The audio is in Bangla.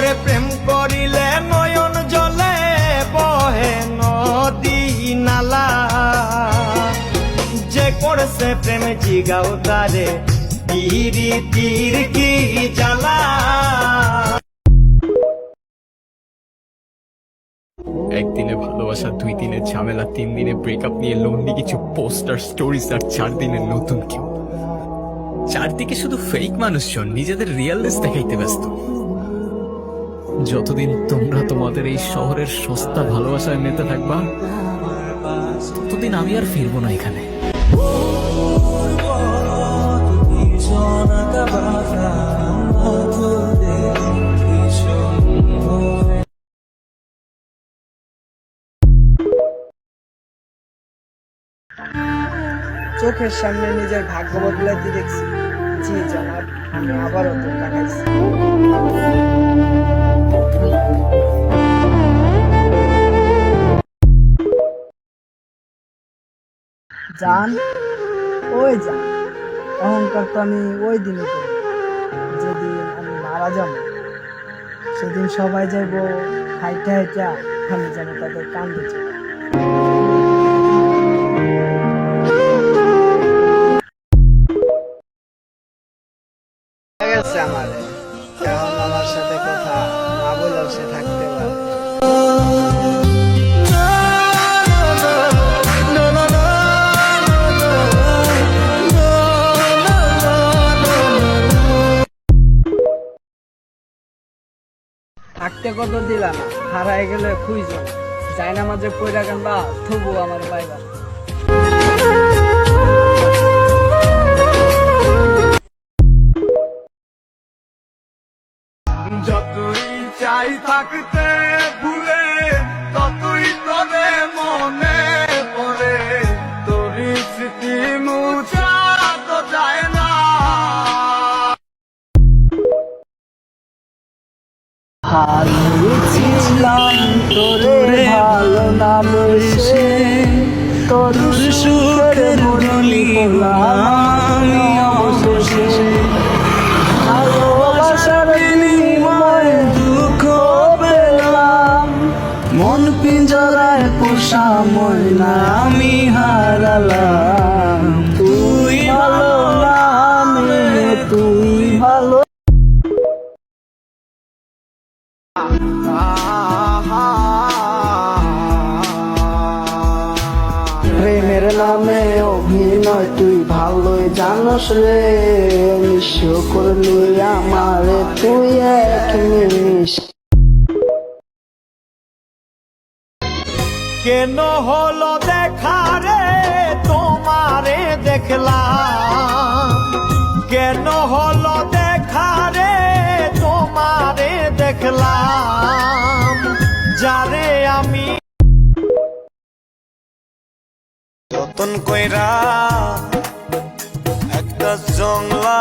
ওরে প্রেম করিলে নয়ন জলে বহে নদী নালা, যে করছে প্রেম জিগাও তারে পিরিতির কি জ্বালা। একদিনে ভালোবাসা, 2 দিনের ঝামেলা, 3 দিনে ব্রেকআপ নিয়ে লোনলি কিছু পোস্টার স্টোরিজ, আর 4 দিনের নতুন কেউ। চারদিকে শুধু ফেক মানুষজন নিজেদের রিয়েলনেস দেখাইতে ব্যস্ত। যতদিন তোমরা তোমাদের এই শহরের সস্তা ভালোবাসায় মেতে থাকবা, ততদিন আমি আর ফিরবো না এখানে। চোখের সামনে নিজের ভাগ্য বদলাইতে দেখছি। জি জনাব, আমি আবারও ধোঁকা খাইছি। জান, ওই জান, অহংকার তো আমি ওই দিনই করি যেদিন আমি মারা যাব। সেদিন সবাই যাইব হাইটা হাইটা, আমি যেন তাদের কান্দে যাই। আমার এখন আমার সাথে কথা না বলেও সে থাকতে পারে। থাকতে কত দিলা না, হারাই গেলে খুঁজ যাই না মাঝে পয়রা কান্দা তবু আমার পাইবা। যতই চাই থাকতে ভুলে, ততই তোরে মনে পড়ে, তোর স্মৃতি মুছা তো যায় না। হারিয়েছিলাম তোরে ভালো না বসে, তোর সুখের বলি আমি অবশেষে। ভালোবাসার বিনিময়ে দুঃখ পেলাম, মন পিঞ্জরায় পোষা ময়না আমি হারালাম। তুই ভালো না, তুই ভালো। প্রেমের নামে অভিনয় তুই ভালোই জানোস রে, নিঃস্ব করলি আমারে তুই এক নিমিষ। কেন হলো দেখা রে তোমারে দেখলাম, কেন হলো দেখা রে তোমারে দেখলাম, যারে আমি যতন কইরা একটা জংলা